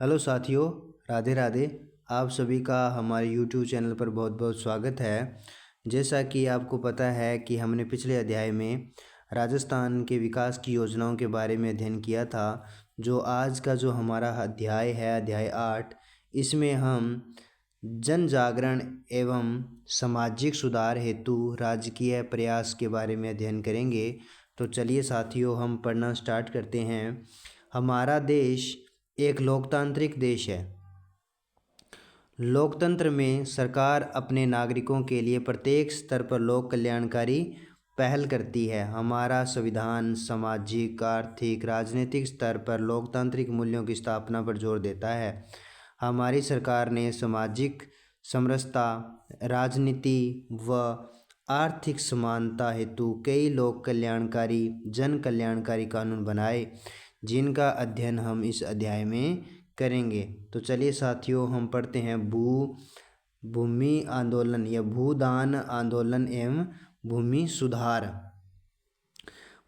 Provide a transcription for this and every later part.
Hello साथियों, राधे राधे। आप सभी का हमारे यूट्यूब चैनल पर बहुत बहुत स्वागत है। जैसा कि आपको पता है कि हमने पिछले अध्याय में राजस्थान के विकास की योजनाओं के बारे में अध्ययन किया था। जो आज का जो हमारा अध्याय है, अध्याय 8, इसमें हम जन जागरण एवं सामाजिक सुधार हेतु राजकीय प्रयास के बारे में अध्ययन करेंगे। तो चलिए साथियों, हम पढ़ना स्टार्ट करते हैं। हमारा देश एक लोकतांत्रिक देश है। लोकतंत्र में सरकार अपने नागरिकों के लिए प्रत्येक स्तर पर लोक कल्याणकारी पहल करती है। हमारा संविधान सामाजिक, आर्थिक, राजनीतिक स्तर पर लोकतांत्रिक मूल्यों की स्थापना पर जोर देता है। हमारी सरकार ने सामाजिक समरसता, राजनीति व आर्थिक समानता हेतु कई लोक कल्याणकारी, जन कल्याणकारी कानून बनाए, जिनका अध्ययन हम इस अध्याय में करेंगे। तो चलिए साथियों, हम पढ़ते हैं भूमि आंदोलन या भूदान आंदोलन एवं भूमि सुधार।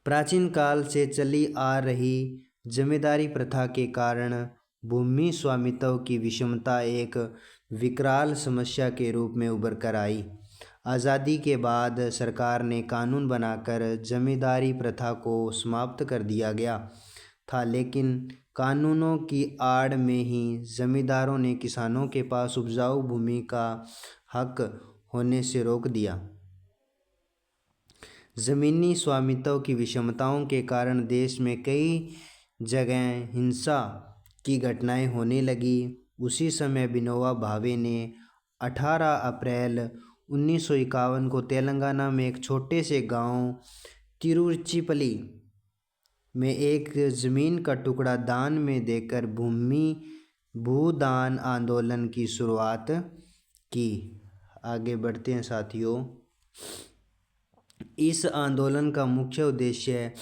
प्राचीन काल से चली आ रही जमींदारी प्रथा के कारण भूमि स्वामित्व की विषमता एक विकराल समस्या के रूप में उभर कर आई। आज़ादी के बाद सरकार ने कानून बनाकर जमींदारी प्रथा को समाप्त कर दिया गया था, लेकिन कानूनों की आड़ में ही जमींदारों ने किसानों के पास उपजाऊ भूमि का हक होने से रोक दिया। ज़मीनी स्वामित्व की विषमताओं के कारण देश में कई जगह हिंसा की घटनाएं होने लगी। उसी समय विनोबा भावे ने 18 अप्रैल 1951 को तेलंगाना में एक छोटे से गांव तिरुचिपली में एक ज़मीन का टुकड़ा दान में देकर भूदान आंदोलन की शुरुआत की। आगे बढ़ते हैं साथियों। इस आंदोलन का मुख्य उद्देश्य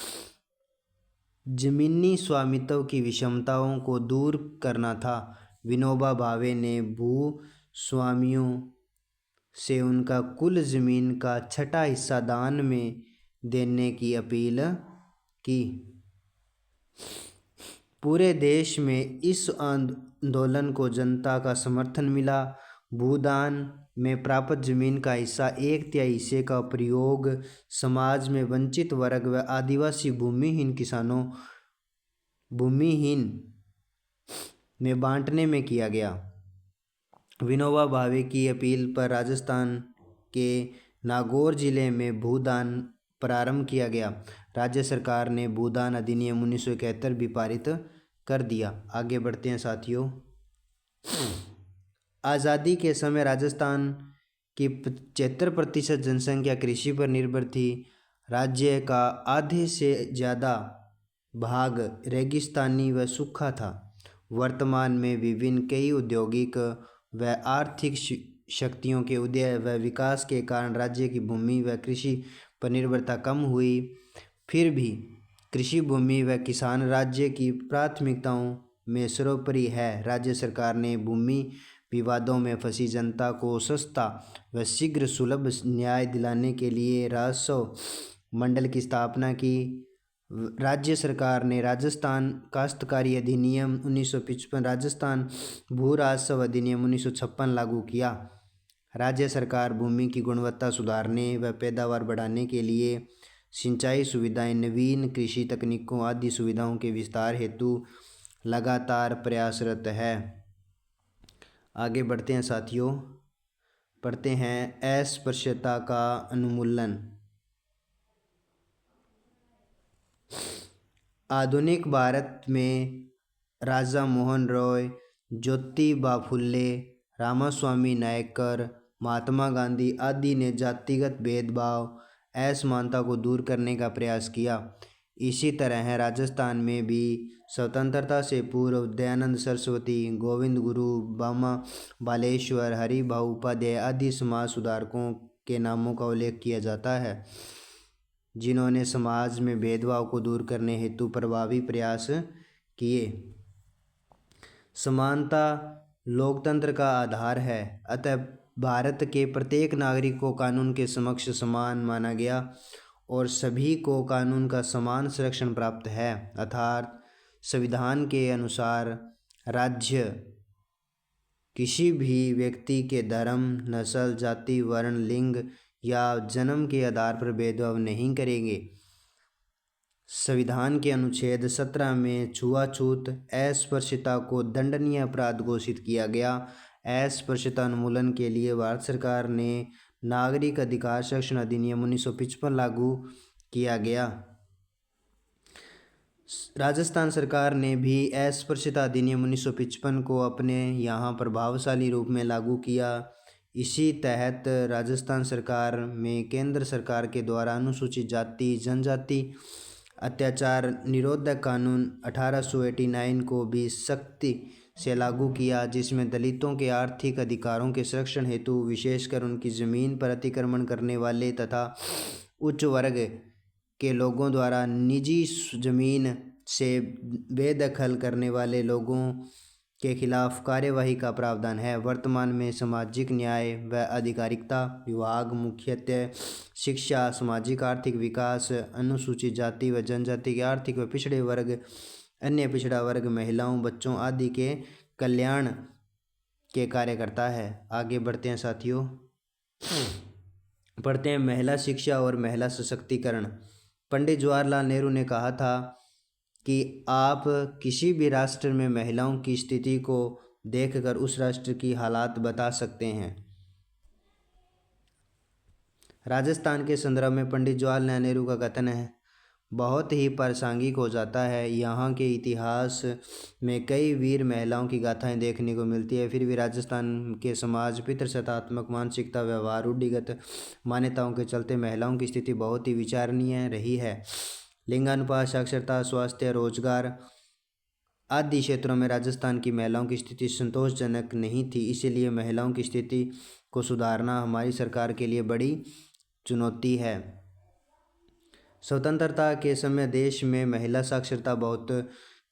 जमीनी स्वामित्व की विषमताओं को दूर करना था। विनोबा भावे ने भूस्वामियों से उनका कुल ज़मीन का 6वां हिस्सा दान में देने की अपील की। पूरे देश में इस आंदोलन को जनता का समर्थन मिला। भूदान में प्राप्त जमीन का हिस्सा 1/3 हिस्से का प्रयोग समाज में वंचित वर्ग व आदिवासी भूमिहीन में बांटने में किया गया। विनोबा भावे की अपील पर राजस्थान के नागौर जिले में भूदान प्रारंभ किया गया। राज्य सरकार ने भूदान अधिनियम 1971 भी पारित कर दिया। आगे बढ़ते हैं साथियों। आज़ादी के समय राजस्थान की 75% जनसंख्या कृषि पर निर्भर थी। राज्य का आधे से ज़्यादा भाग रेगिस्तानी व सूखा था। वर्तमान में विभिन्न कई औद्योगिक व आर्थिक शक्तियों के उदय व विकास के कारण राज्य की भूमि व कृषि पर निर्भरता कम हुई। फिर भी कृषि भूमि व किसान राज्य की प्राथमिकताओं में सर्वोपरि है। राज्य सरकार ने भूमि विवादों में फंसी जनता को सस्ता व शीघ्र सुलभ न्याय दिलाने के लिए राजस्व मंडल की स्थापना की। राज्य सरकार ने राजस्थान काश्तकारी अधिनियम 1955, राजस्थान भू राजस्व अधिनियम 1956 लागू किया। राज्य सरकार भूमि की गुणवत्ता सुधारने व पैदावार बढ़ाने के लिए सिंचाई सुविधाएं, नवीन कृषि तकनीकों आदि सुविधाओं के विस्तार हेतु लगातार प्रयासरत है। आगे बढ़ते हैं साथियों, पढ़ते हैं अस्पृश्यता का उन्मूलन। आधुनिक भारत में राजा मोहन रॉय, ज्योतिबा फुले, रामास्वामी नायकर, महात्मा गांधी आदि ने जातिगत भेदभाव, असमानता को दूर करने का प्रयास किया। इसी तरह राजस्थान में भी स्वतंत्रता से पूर्व दयानंद सरस्वती, गोविंद गुरु, बामा बालेश्वर, हरिभाऊ उपाध्याय आदि समाज सुधारकों के नामों का उल्लेख किया जाता है, जिन्होंने समाज में भेदभाव को दूर करने हेतु प्रभावी प्रयास किए। समानता लोकतंत्र का आधार है, अतः भारत के प्रत्येक नागरिक को कानून के समक्ष समान माना गया और सभी को कानून का समान संरक्षण प्राप्त है। अर्थात संविधान के अनुसार राज्य किसी भी व्यक्ति के धर्म, नस्ल, जाति, वर्ण, लिंग या जन्म के आधार पर भेदभाव नहीं करेंगे। संविधान के अनुच्छेद 17 में छुआछूत, अस्पृश्यता को दंडनीय अपराध घोषित किया गया। अस्पृश्यता उन्मूलन के लिए भारत सरकार ने नागरिक अधिकार संरक्षण अधिनियम 1955 लागू किया गया। राजस्थान सरकार ने भी अस्पृश्यता अधिनियम 1955 को अपने यहाँ प्रभावशाली रूप में लागू किया। इसी तहत राजस्थान सरकार में केंद्र सरकार के द्वारा अनुसूचित जाति जनजाति अत्याचार निरोधक कानून 1889 को भी सख्ती से लागू किया, जिसमें दलितों के आर्थिक अधिकारों के संरक्षण हेतु विशेषकर उनकी ज़मीन पर अतिक्रमण करने वाले तथा उच्च वर्ग के लोगों द्वारा निजी ज़मीन से बेदखल करने वाले लोगों के खिलाफ कार्यवाही का प्रावधान है। वर्तमान में सामाजिक न्याय व अधिकारिता विभाग मुख्यतः शिक्षा, सामाजिक आर्थिक विकास, अनुसूचित जाति व जनजाति के आर्थिक व पिछड़े वर्ग, अन्य पिछड़ा वर्ग, महिलाओं, बच्चों आदि के कल्याण के कार्य करता है। आगे बढ़ते हैं साथियों, पढ़ते हैं महिला शिक्षा और महिला सशक्तिकरण। पंडित जवाहरलाल नेहरू ने कहा था कि आप किसी भी राष्ट्र में महिलाओं की स्थिति को देखकर उस राष्ट्र की हालात बता सकते हैं। राजस्थान के संदर्भ में पंडित जवाहरलाल नेहरू का कथन है बहुत ही प्रासंगिक हो जाता है। यहाँ के इतिहास में कई वीर महिलाओं की गाथाएं देखने को मिलती है, फिर भी राजस्थान के समाज पितृसत्तात्मक मानसिकता, व्यवहार, रूढ़िगत मान्यताओं के चलते महिलाओं की स्थिति बहुत ही विचारणीय रही है। लिंगानुपात, साक्षरता, स्वास्थ्य, रोजगार आदि क्षेत्रों में राजस्थान की महिलाओं की स्थिति संतोषजनक नहीं थी। इसीलिए महिलाओं की स्थिति को सुधारना हमारी सरकार के लिए बड़ी चुनौती है। स्वतंत्रता के समय देश में महिला साक्षरता बहुत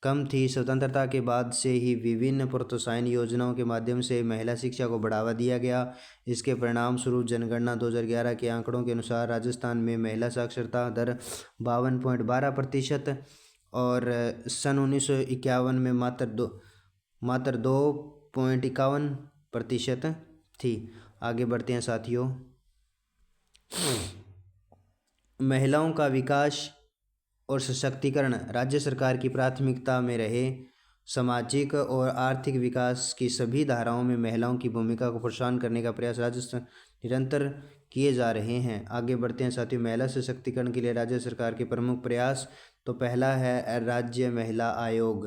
कम थी। स्वतंत्रता के बाद से ही विभिन्न प्रोत्साहन योजनाओं के माध्यम से महिला शिक्षा को बढ़ावा दिया गया। इसके परिणाम स्वरूप जनगणना 2011 के आंकड़ों के अनुसार राजस्थान में महिला साक्षरता दर 52.12% और सन 1951 में मात्र 2.51% थी। आगे बढ़ते हैं साथियों, महिलाओं का विकास और सशक्तिकरण राज्य सरकार की प्राथमिकता में रहे। सामाजिक और आर्थिक विकास की सभी धाराओं में महिलाओं की भूमिका को प्रोत्साहन करने का प्रयास राजस्थान निरंतर किए जा रहे हैं। आगे बढ़ते हैं साथियों, महिला सशक्तिकरण के लिए राज्य सरकार के प्रमुख प्रयास। तो पहला है राज्य महिला आयोग।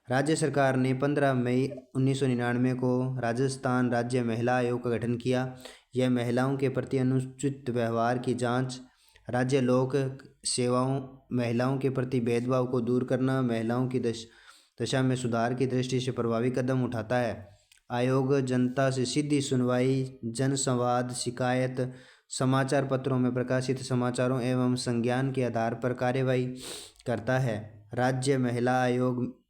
राज्य सरकार ने 15 मई 1999 को राजस्थान राज्य महिला आयोग का गठन किया। यह महिलाओं के प्रति अनुचित व्यवहार की जांच, राज्य लोक सेवाओं, महिलाओं के प्रति भेदभाव को दूर करना, महिलाओं की दशा में सुधार की दृष्टि से प्रभावी कदम उठाता है। आयोग जनता से सीधी सुनवाई, जनसंवाद, शिकायत, समाचार पत्रों में प्रकाशित समाचारों एवं संज्ञान के आधार पर कार्यवाही करता है। राज्य महिला आयोग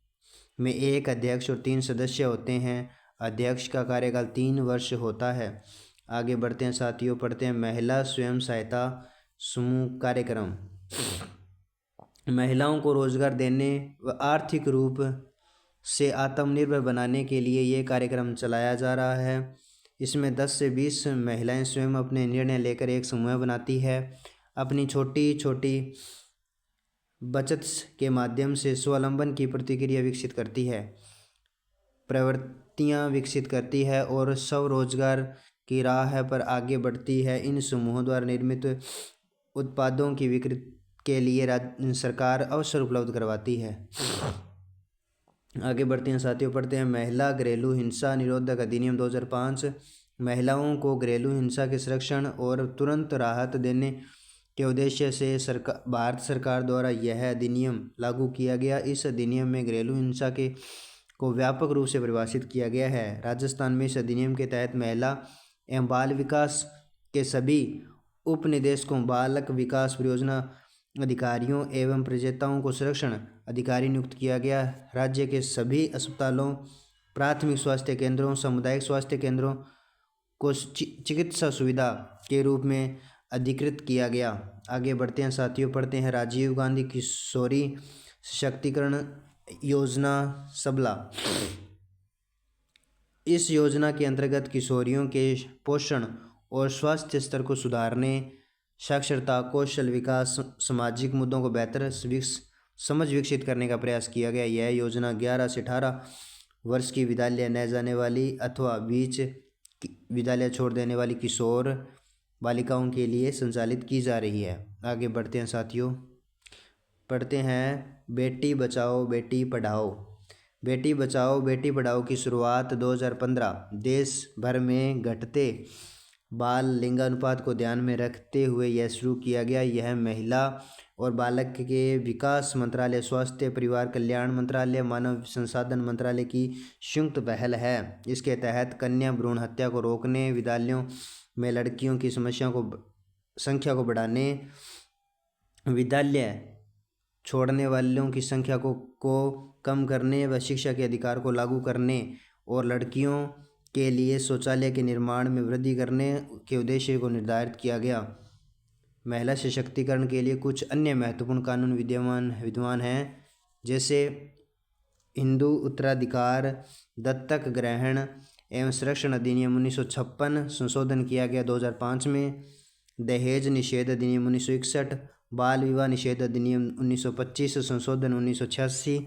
में एक अध्यक्ष और 3 सदस्य होते हैं। अध्यक्ष का कार्यकाल 3 वर्ष होता है। आगे बढ़ते हैं साथियों, पढ़ते हैं महिला स्वयं सहायता समूह कार्यक्रम। महिलाओं को रोजगार देने व आर्थिक रूप से आत्मनिर्भर बनाने के लिए ये कार्यक्रम चलाया जा रहा है। इसमें 10 से 20 महिलाएं स्वयं अपने निर्णय लेकर एक समूह बनाती है, अपनी छोटी छोटी बचत के माध्यम से स्वावलंबन की प्रतिक्रिया विकसित करती है, प्रवृत्तियां विकसित करती है और स्वरोजगार की राह पर आगे बढ़ती है। इन समूहों द्वारा निर्मित उत्पादों की बिक्री के लिए राज्य सरकार अवसर उपलब्ध करवाती है। आगे बढ़ते हैं साथियों, पढ़ते हैं महिला घरेलू हिंसा निरोधक अधिनियम 2005। महिलाओं को घरेलू हिंसा के संरक्षण और तुरंत राहत देने के उद्देश्य से भारत सरकार द्वारा यह अधिनियम लागू किया गया। इस अधिनियम में घरेलू हिंसा को व्यापक रूप से परिभाषित किया गया है। राजस्थान में इस अधिनियम के तहत महिला एवं बाल विकास के सभी उपनिदेशकों, बालक विकास परियोजना अधिकारियों एवं प्रजेताओं को संरक्षण अधिकारी नियुक्त किया गया। राज्य के सभी अस्पतालों, प्राथमिक स्वास्थ्य केंद्रों, सामुदायिक स्वास्थ्य केंद्रों को चिकित्सा सुविधा के रूप में अधिकृत किया गया। आगे बढ़ते हैं साथियों, पढ़ते हैं राजीव गांधी किशोरी सशक्तिकरण योजना सबला। इस योजना के अंतर्गत किशोरियों के पोषण और स्वास्थ्य स्तर को सुधारने, साक्षरता, कौशल विकास, सामाजिक मुद्दों को बेहतर समझ विकसित करने का प्रयास किया गया। यह योजना 11 से 18 वर्ष की विद्यालय न जाने वाली अथवा बीच विद्यालय छोड़ देने वाली किशोर बालिकाओं के लिए संचालित की जा रही है। आगे बढ़ते हैं साथियों, पढ़ते हैं बेटी बचाओ बेटी पढ़ाओ। बेटी बचाओ बेटी पढ़ाओ की शुरुआत 2015 देश भर में घटते बाल लिंगानुपात को ध्यान में रखते हुए यह शुरू किया गया। यह महिला और बालक के विकास मंत्रालय, स्वास्थ्य परिवार कल्याण मंत्रालय, मानव संसाधन मंत्रालय की संयुक्त पहल है। इसके तहत कन्या भ्रूण हत्या को रोकने, विद्यालयों में लड़कियों की संख्या को बढ़ाने, विद्यालय छोड़ने वालों की संख्या को कम करने व शिक्षा के अधिकार को लागू करने और लड़कियों के लिए शौचालय के निर्माण में वृद्धि करने के उद्देश्य को निर्धारित किया गया। महिला सशक्तिकरण के लिए कुछ अन्य महत्वपूर्ण कानून विद्यमान हैं, जैसे हिंदू उत्तराधिकार, दत्तक ग्रहण एवं संरक्षण अधिनियम 1956 संशोधन किया गया 2005 में, दहेज निषेध अधिनियम 1961, बाल विवाह निषेध अधिनियम 1925 संशोधन 1986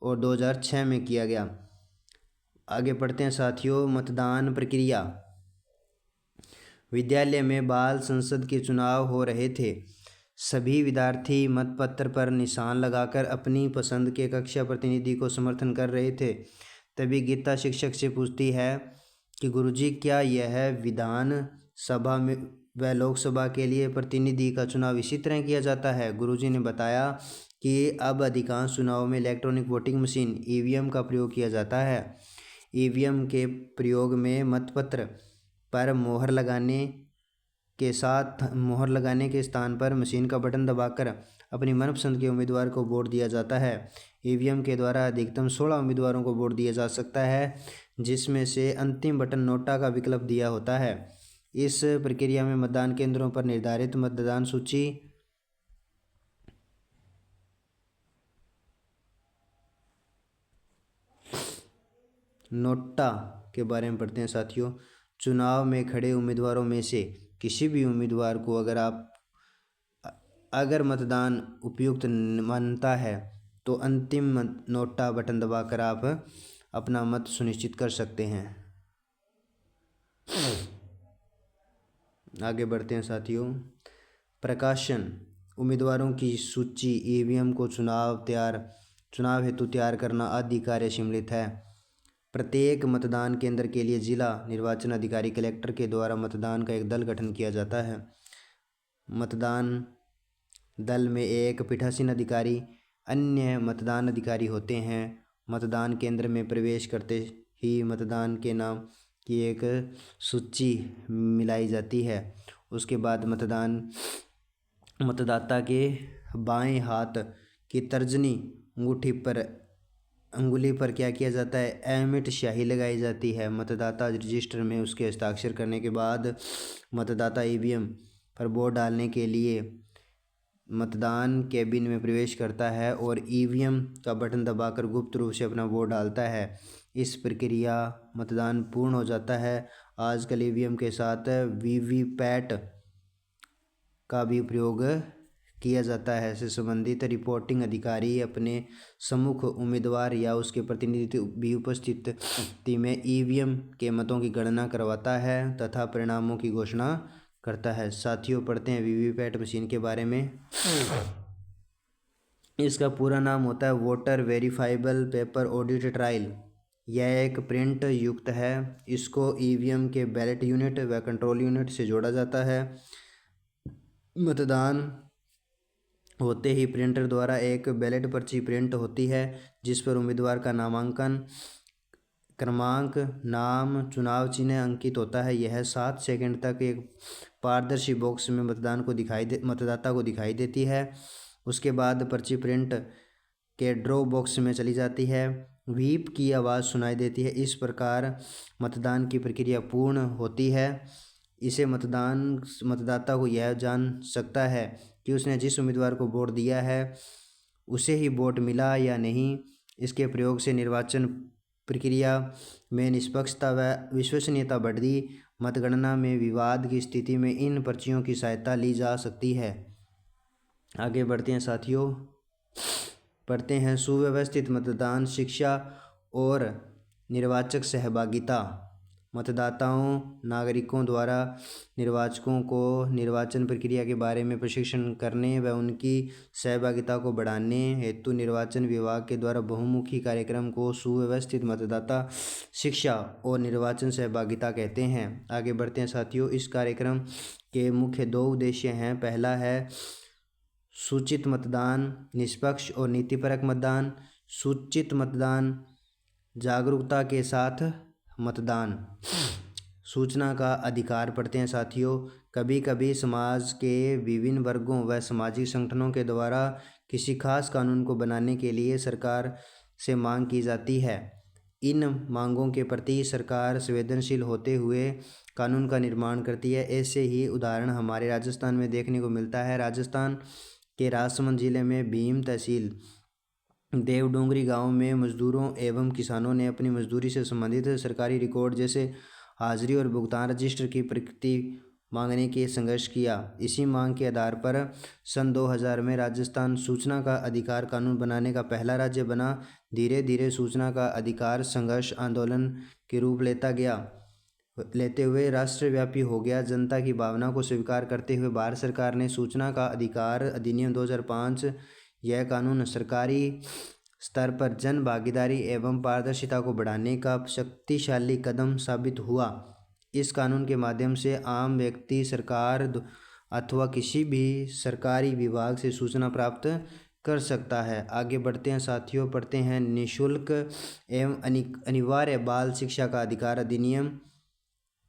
और 2006 में किया गया। आगे पढ़ते हैं साथियों, मतदान प्रक्रिया। विद्यालय में बाल संसद के चुनाव हो रहे थे। सभी विद्यार्थी मतपत्र पर निशान लगाकर अपनी पसंद के कक्षा प्रतिनिधि को समर्थन कर रहे थे। तभी गीता शिक्षक से पूछती है कि गुरुजी, क्या यह विधान सभा में व लोकसभा के लिए प्रतिनिधि का चुनाव इसी तरह किया जाता है? गुरुजी ने बताया कि अब अधिकांश चुनावों में इलेक्ट्रॉनिक वोटिंग मशीन ईवीएम का प्रयोग किया जाता है। ईवीएम के प्रयोग में मतपत्र पर मोहर लगाने के स्थान पर मशीन का बटन दबाकर अपनी मनपसंद के उम्मीदवार को वोट दिया जाता है। ईवीएम के द्वारा अधिकतम 16 उम्मीदवारों को वोट दिया जा सकता है, जिसमें से अंतिम बटन नोटा का विकल्प दिया होता है। इस प्रक्रिया में मतदान केंद्रों पर निर्धारित मतदान सूची नोटा के बारे में पढ़ते हैं साथियों। चुनाव में खड़े उम्मीदवारों में से किसी भी उम्मीदवार को अगर मतदान उपयुक्त मानता है तो अंतिम नोटा बटन दबाकर आप अपना मत सुनिश्चित कर सकते हैं। आगे बढ़ते हैं साथियों, प्रकाशन। उम्मीदवारों की सूची ईवीएम को चुनाव हेतु तैयार करना आदि कार्य सम्मिलित है। प्रत्येक मतदान केंद्र के लिए जिला निर्वाचन अधिकारी कलेक्टर के द्वारा मतदान का एक दल गठन किया जाता है। मतदान दल में एक पीठासीन अधिकारी, अन्य मतदान अधिकारी होते हैं। मतदान केंद्र में प्रवेश करते ही मतदान के नाम की एक सूची मिलाई जाती है। उसके बाद मतदाता के बाएं हाथ की तर्जनी अंगुली पर क्या किया जाता है? एमिट स्याही लगाई जाती है। मतदाता रजिस्टर में उसके हस्ताक्षर करने के बाद मतदाता ईवीएम पर वोट डालने के लिए मतदान कैबिन में प्रवेश करता है और ईवीएम का बटन दबाकर गुप्त रूप से अपना वोट डालता है। इस प्रक्रिया मतदान पूर्ण हो जाता है। आजकल ईवीएम के साथ वीवीपैट का भी प्रयोग किया जाता है। इससे संबंधित रिपोर्टिंग अधिकारी अपने सम्मुख उम्मीदवार या उसके प्रतिनिधि भी उपस्थिति में ईवीएम के मतों की गणना करवाता है तथा परिणामों की घोषणा करता है। साथियों, पढ़ते हैं वीवीपैट मशीन के बारे में। इसका पूरा नाम होता है voter verifiable paper audit trial. यह एक प्रिंट युक्त है। इसको ईवीएम के बैलेट यूनिट व कंट्रोल यूनिट से जोड़ा जाता है। मतदान होते ही प्रिंटर द्वारा एक बैलेट पर्ची प्रिंट होती है, जिस पर उम्मीदवार का नामांकन क्रमांक, नाम, चुनाव चिन्ह अंकित होता है। यह 7 सेकंड तक एक पारदर्शी बॉक्स में मतदाता को दिखाई देती है। उसके बाद पर्ची प्रिंट के ड्रॉ बॉक्स में चली जाती है। व्हीप की आवाज़ सुनाई देती है। इस प्रकार मतदान की प्रक्रिया पूर्ण होती है। इसे मतदाता को यह जान सकता है कि उसने जिस उम्मीदवार को वोट दिया है उसे ही वोट मिला या नहीं। इसके प्रयोग से निर्वाचन प्रक्रिया में निष्पक्षता व विश्वसनीयता बढ़ी। मतगणना में विवाद की स्थिति में इन पर्चियों की सहायता ली जा सकती है। आगे बढ़ते हैं साथियों, पढ़ते हैं सुव्यवस्थित मतदान, शिक्षा और निर्वाचक सहभागिता। मतदाताओं नागरिकों द्वारा निर्वाचकों को निर्वाचन प्रक्रिया के बारे में प्रशिक्षण करने व उनकी सहभागिता को बढ़ाने हेतु निर्वाचन विभाग के द्वारा बहुमुखी कार्यक्रम को सुव्यवस्थित मतदाता शिक्षा और निर्वाचन सहभागिता कहते हैं। आगे बढ़ते हैं साथियों, इस कार्यक्रम के मुख्य 2 उद्देश्य हैं। पहला है सूचित मतदान, निष्पक्ष और नीतिपरक मतदान। सूचित मतदान, जागरूकता के साथ मतदान। सूचना का अधिकार पढ़ते हैं साथियों, कभी कभी समाज के विभिन्न वर्गों व सामाजिक संगठनों के द्वारा किसी खास कानून को बनाने के लिए सरकार से मांग की जाती है। इन मांगों के प्रति सरकार संवेदनशील होते हुए कानून का निर्माण करती है। ऐसे ही उदाहरण हमारे राजस्थान में देखने को मिलता है। राजस्थान के राजसमंद जिले में भीम तहसील देवडोंगरी गांव में मजदूरों एवं किसानों ने अपनी मजदूरी से संबंधित सरकारी रिकॉर्ड जैसे हाजिरी और भुगतान रजिस्टर की प्रति मांगने के संघर्ष किया। इसी मांग के आधार पर सन 2000 में राजस्थान सूचना का अधिकार कानून बनाने का पहला राज्य बना। धीरे धीरे सूचना का अधिकार संघर्ष आंदोलन के रूप लेते हुए राष्ट्रव्यापी हो गया। जनता की भावना को स्वीकार करते हुए भारत सरकार ने सूचना का अधिकार अधिनियम 2005, यह कानून सरकारी स्तर पर जन भागीदारी एवं पारदर्शिता को बढ़ाने का शक्तिशाली कदम साबित हुआ। इस कानून के माध्यम से आम व्यक्ति सरकार अथवा किसी भी सरकारी विभाग से सूचना प्राप्त कर सकता है। आगे बढ़ते हैं साथियों, पढ़ते हैं निःशुल्क एवं अनिवार्य बाल शिक्षा का अधिकार अधिनियम।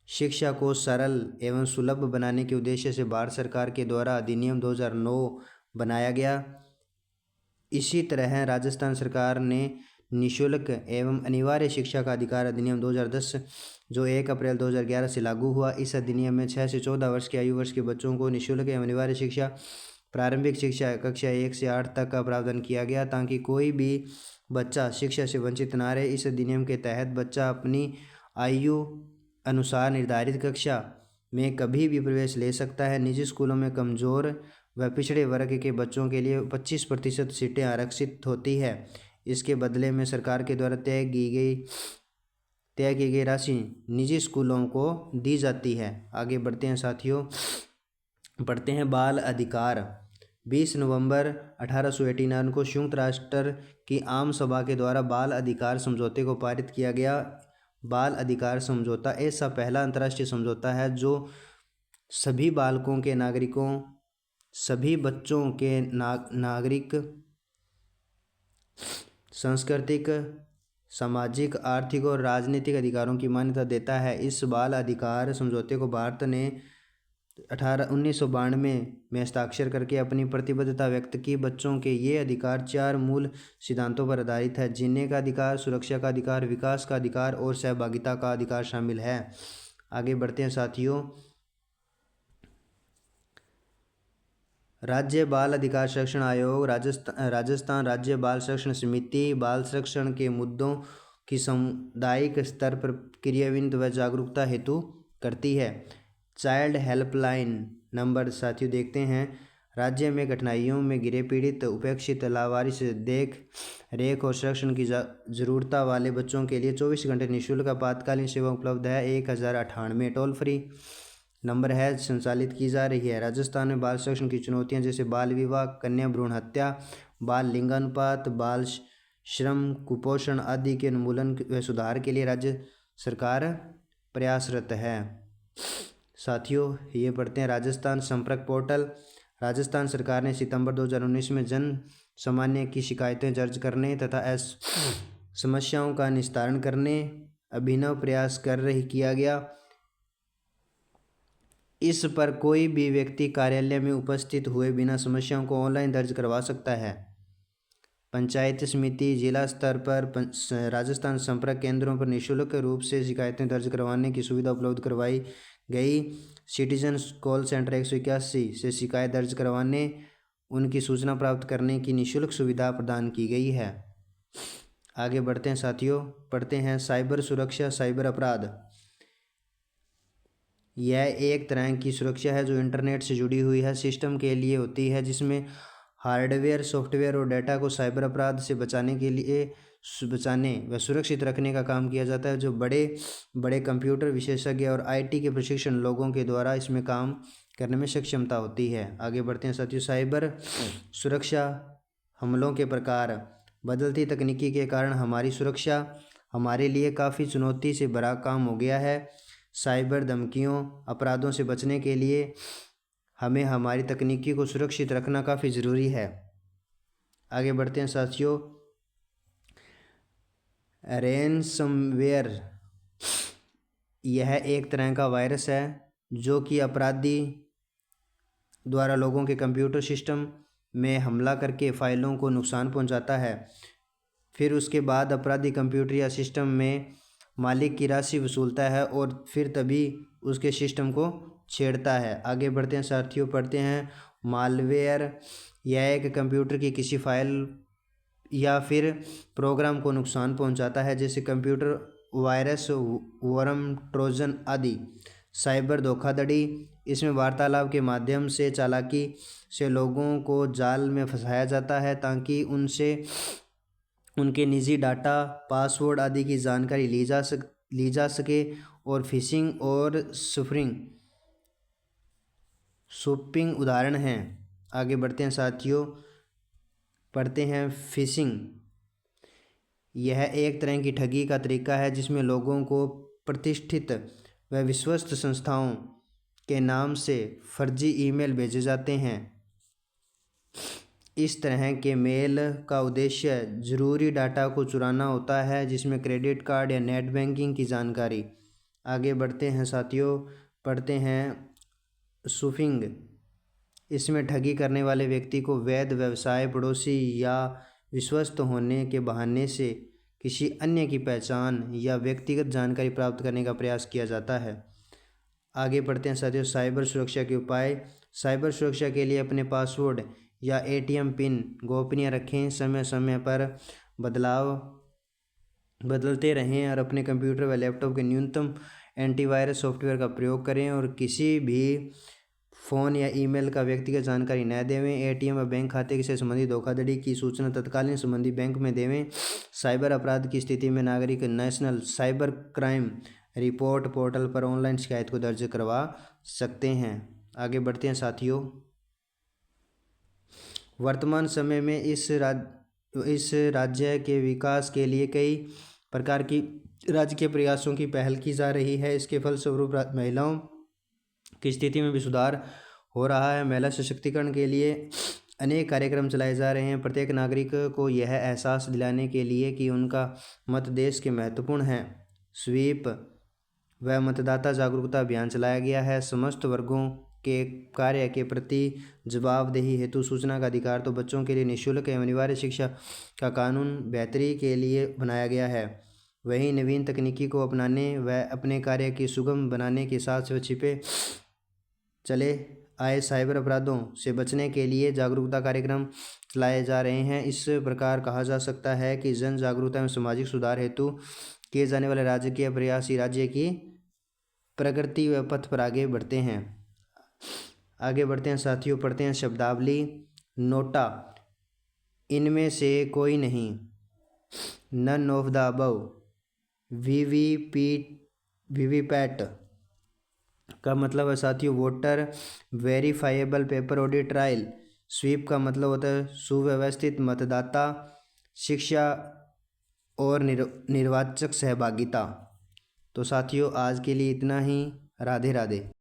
शिक्षा को सरल एवं सुलभ बनाने के उद्देश्य से भारत सरकार के द्वारा अधिनियम 2009 बनाया गया। इसी तरह राजस्थान सरकार ने निःशुल्क एवं अनिवार्य शिक्षा का अधिकार अधिनियम 2010 जो 1 अप्रैल 2011 से लागू हुआ। इस अधिनियम में 6 से 14 वर्ष के आयु वर्ष के बच्चों को निःशुल्क एवं अनिवार्य शिक्षा, प्रारंभिक शिक्षा कक्षा 1 से 8 तक का प्रावधान किया गया ताकि कोई भी बच्चा शिक्षा से वंचित ना रहे। इस अधिनियम के तहत बच्चा अपनी आयु अनुसार निर्धारित कक्षा में कभी भी प्रवेश ले सकता है। निजी स्कूलों में कमज़ोर व पिछड़े वर्ग के बच्चों के लिए 25% सीटें आरक्षित होती है। इसके बदले में सरकार के द्वारा तय की गई राशि निजी स्कूलों को दी जाती है। आगे बढ़ते हैं साथियों, पढ़ते हैं बाल अधिकार। 20 नवंबर 1889 को संयुक्त राष्ट्र की आम सभा के द्वारा बाल अधिकार समझौते को पारित किया गया। बाल अधिकार समझौता ऐसा पहला अंतर्राष्ट्रीय समझौता है जो सभी बालकों के नागरिकों, सभी बच्चों के नागरिक, सांस्कृतिक, सामाजिक, आर्थिक और राजनीतिक अधिकारों की मान्यता देता है। इस बाल अधिकार समझौते को भारत ने 1992 में हस्ताक्षर करके अपनी प्रतिबद्धता व्यक्त की। बच्चों के ये अधिकार 4 मूल सिद्धांतों पर आधारित है। जीने का अधिकार, सुरक्षा का अधिकार, विकास का अधिकार और सहभागिता का अधिकार शामिल है। आगे बढ़ते हैं साथियों, राज्य बाल अधिकार संरक्षण आयोग, राजस्थान राज्य बाल संरक्षण समिति बाल संरक्षण के मुद्दों की सामुदायिक स्तर पर क्रियान्वित व जागरूकता हेतु करती है। चाइल्ड हेल्पलाइन नंबर साथियों देखते हैं, राज्य में कठिनाइयों में घिरे पीड़ित, उपेक्षित, लावारिस, देख रेख और संरक्षण की जरूरता वाले बच्चों के लिए 24 घंटे निःशुल्क आपातकालीन सेवा उपलब्ध है। 1098 टोल फ्री नंबर है, संचालित की जा रही है। राजस्थान में बाल संरक्षण की चुनौतियां जैसे बाल विवाह, कन्या भ्रूण हत्या, बाल लिंगानुपात, बाल श्रम, कुपोषण आदि के उन्मूलन व सुधार के लिए राज्य सरकार प्रयासरत है। साथियों ये पढ़ते हैं राजस्थान संपर्क पोर्टल। राजस्थान सरकार ने सितंबर 2019 में जन सामान्य की शिकायतें दर्ज करने तथा समस्याओं का निस्तारण करने अभिनव प्रयास किया गया। इस पर कोई भी व्यक्ति कार्यालय में उपस्थित हुए बिना समस्याओं को ऑनलाइन दर्ज करवा सकता है। पंचायत समिति, जिला स्तर पर राजस्थान संपर्क केंद्रों पर निःशुल्क रूप से शिकायतें दर्ज करवाने की सुविधा उपलब्ध करवाई गई। सिटीजन कॉल सेंटर 181 से शिकायत दर्ज करवाने, उनकी सूचना प्राप्त करने की निःशुल्क सुविधा प्रदान की गई है। आगे बढ़ते हैं साथियों, पढ़ते हैं साइबर सुरक्षा, साइबर अपराध। यह एक तरह की सुरक्षा है जो इंटरनेट से जुड़ी हुई है, सिस्टम के लिए होती है, जिसमें हार्डवेयर, सॉफ्टवेयर और डेटा को साइबर अपराध से बचाने व सुरक्षित रखने का काम किया जाता है। जो बड़े बड़े कंप्यूटर विशेषज्ञ और IT के प्रशिक्षण लोगों के द्वारा इसमें काम करने में सक्षमता होती है। आगे बढ़ते हैं साथियों, साइबर सुरक्षा हमलों के प्रकार। बदलती तकनीकी के कारण हमारी सुरक्षा हमारे लिए काफ़ी चुनौती से भरा काम हो गया है। साइबर धमकियों, अपराधों से बचने के लिए हमें हमारी तकनीकी को सुरक्षित रखना काफ़ी ज़रूरी है। आगे बढ़ते हैं साथियों, रैनसमवेयर। यह एक तरह का वायरस है जो कि अपराधी द्वारा लोगों के कंप्यूटर सिस्टम में हमला करके फाइलों को नुकसान पहुंचाता है। फिर उसके बाद अपराधी कंप्यूटर या सिस्टम में मालिक की राशि वसूलता है और फिर तभी उसके सिस्टम को छेड़ता है। आगे बढ़ते हैं साथियों, पढ़ते हैं मालवेयर। यह एक कंप्यूटर की किसी फाइल या फिर प्रोग्राम को नुकसान पहुंचाता है, जैसे कंप्यूटर वायरस, वर्म, ट्रोजन आदि। साइबर धोखाधड़ी। इसमें वार्तालाप के माध्यम से चालाकी से लोगों को जाल में फंसाया जाता है ताकि उनसे उनके निजी डाटा, पासवर्ड आदि की जानकारी ली जा सके। और फिशिंग और स्पूफिंग उदाहरण हैं। आगे बढ़ते हैं साथियों, पढ़ते हैं फिशिंग। यह एक तरह की ठगी का तरीका है जिसमें लोगों को प्रतिष्ठित व विश्वस्त संस्थाओं के नाम से फर्जी ईमेल भेजे जाते हैं। इस तरह के मेल का उद्देश्य ज़रूरी डाटा को चुराना होता है, जिसमें क्रेडिट कार्ड या नेट बैंकिंग की जानकारी। आगे बढ़ते हैं साथियों, पढ़ते हैं स्पूफिंग। इसमें ठगी करने वाले व्यक्ति को वैध व्यवसाय, पड़ोसी या विश्वस्त होने के बहाने से किसी अन्य की पहचान या व्यक्तिगत जानकारी प्राप्त करने का प्रयास किया जाता है। आगे बढ़ते हैं साथियों, साइबर सुरक्षा के उपाय। साइबर सुरक्षा के लिए अपने पासवर्ड या ATM पिन गोपनीय रखें, समय समय पर बदलते रहें और अपने कंप्यूटर व लैपटॉप के न्यूनतम एंटीवायरस सॉफ्टवेयर का प्रयोग करें और किसी भी फ़ोन या ईमेल का व्यक्तिगत जानकारी न देवें। ATM व बैंक खाते से संबंधित धोखाधड़ी की सूचना तत्कालीन संबंधी बैंक में देवें। साइबर अपराध की स्थिति में नागरिक national cyber crime report portal पर ऑनलाइन शिकायत को दर्ज करवा सकते हैं। आगे बढ़ते हैं साथियों, वर्तमान समय में इस राज्य के विकास के लिए कई प्रकार की राज्य के प्रयासों की पहल की जा रही है। इसके फलस्वरूप महिलाओं की स्थिति में भी सुधार हो रहा है। महिला सशक्तिकरण के लिए अनेक कार्यक्रम चलाए जा रहे हैं। प्रत्येक नागरिक को यह एहसास दिलाने के लिए कि उनका मत देश के महत्वपूर्ण है, स्वीप व मतदाता जागरूकता अभियान चलाया गया है। समस्त वर्गों के कार्य के प्रति जवाबदेही हेतु सूचना का अधिकार तो बच्चों के लिए निःशुल्क एवं अनिवार्य शिक्षा का कानून बेहतरी के लिए बनाया गया है। वहीं नवीन तकनीकी को अपनाने व अपने कार्य की सुगम बनाने के साथ छिपे चले आए साइबर अपराधों से बचने के लिए जागरूकता कार्यक्रम चलाए जा रहे हैं। इस प्रकार कहा जा सकता है कि जन जागरूकता एवं सामाजिक सुधार हेतु किए जाने वाले राजकीय प्रयास ही राज्य की प्रगति व पथ पर आगे बढ़ते हैं। आगे बढ़ते हैं साथियों, पढ़ते हैं शब्दावली। नोटा, इनमें से कोई नहीं, none of the above. VVPAT का मतलब है साथियों voter verifiable paper audit trial. SVEEP का मतलब होता है सुव्यवस्थित मतदाता शिक्षा और निर्वाचक सहभागिता। तो साथियों आज के लिए इतना ही। राधे राधे।